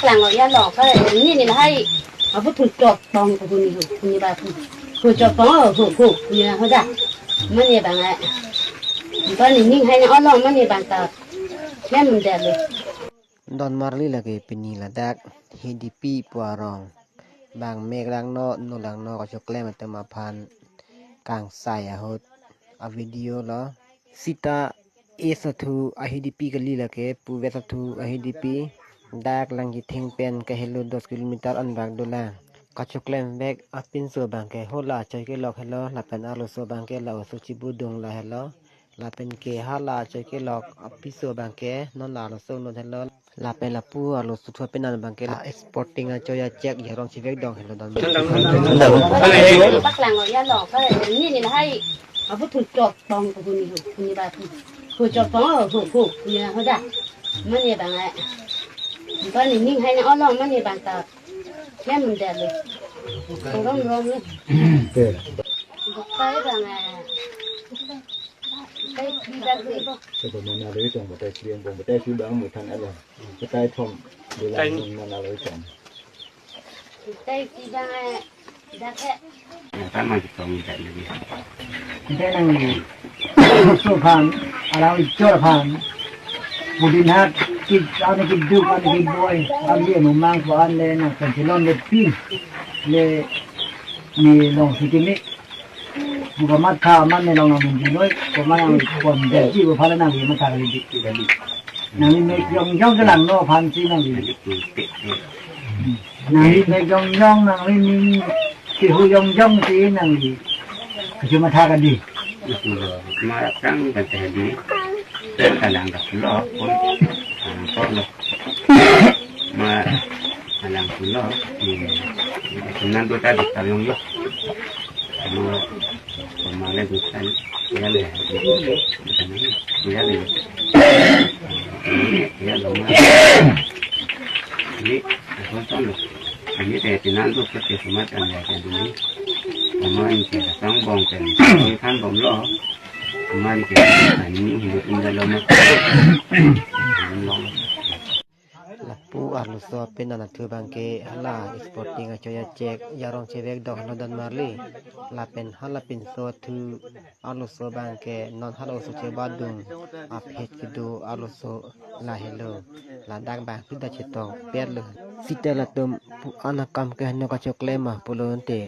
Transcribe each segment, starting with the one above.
หลังอย่าหลอกก็นี่นี่ให้เอาผู้ถูกจบปองกับผู้นี้ผู้นี้บ้าผู้จบปองผู้นี่เขาจ้ะมันนี่บางไงตอนนี้นิ่งให้นะอ้อลองมันนี่บางตาแม่มันแดดเลยดอนมารีละเกเป็นนี่ละดักเฮดิปีปัวรองบางเมฆลังนอโนลังนอก็จกแกล้มตมาพันกลางสายหดa video la sita esathu ahidp kali la ke puwesathu ahidp dak lang gi thing pen ke hello 10 km an bak dola ka choklem bek apin so bang ke hola chai ke lok hello la pen alo so bang ke la so chi budung la hello la pen ke hala chai ke lok api so bang ke non la so non hello la pen la pu alo su thwa pen an bang ke la exporting a choya check ya rong chi vek dong hello danปักหลังอย่าหลอกก็นี่นี่ให้เอาผู้ถูกจบปองกับผู้นี้บ้าผู้จบปองผู้นี่เขาจ้ะมันนี่บางไงตอนนี้นิ่งให้นะอ้อลองมันนี่บางตาแม่มันแดดเลยร้องเลยไปบางไงไปที่แบบนี้ก็ประมาณนั้นเลยจังบ่ได้เรียนบ่ได้ชื่อบางหมู่ทางอะไรก็ได้ท่อมเวลามันอะไรจังไปที่บางไงได้แค่ถ้ามันจะต้องมีแต่อย่างนี้ได้นั่งสุพรรณเราโจรพานบุดินากิดเอาในกิดดูกันกิดบอยเอาเรื่องมังกรเลยนะเป็นที่ล้นเลยปิ้งเลยมีลงสิกินี่บุกมาข้าวมันในลงน้ำมันดีด้วยก็มาเอาคนเด็กที่บุพารนั่งอยู่มาทางนี้ดินั่งนี่ไม่ย่องกระหลังโน่พันที่นั่งอยู่นั่งนี่ไม่ย่องนั่งไม่มีที่หูย่องที่นั่งอยู่ก็จะมาทากันดีมาครั้งกันแต่ดีกำลังกับล้อคนก็เลยมาหลังคุณล้อนั่นตัวตาดิบตาลงยกมาเล่นดูกันยังเลยยังเลยยังลงมานี่คนต้นอันนี้แต่ที่นั่นรูปก็จะสามารถอันใหญ่กันตรงนี้ผมว่าอินเดียต้องบองเป็นท่านผมล้อมันจะอันนี้หิวอินเดียลงมาลงla pu arlo so pen na thu bang ke hala exporting a choya check ya rong che vek dok dan marli la pen hala pin so thu arlo so bang ke non halo so che badung a phet ki do arlo so la hello la dak bang pi da che tong pet le sitela tum pu anakam ke no ka choklema pulon te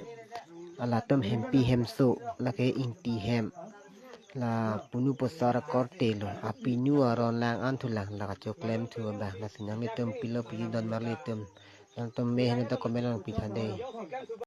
ala tum hem pi hem so la ke inti hem la punu posara korte lo api nu aron lang antulang la choklem thu ba la sinang tum pilo pi don marli tum tum me hen ta komelang pi thade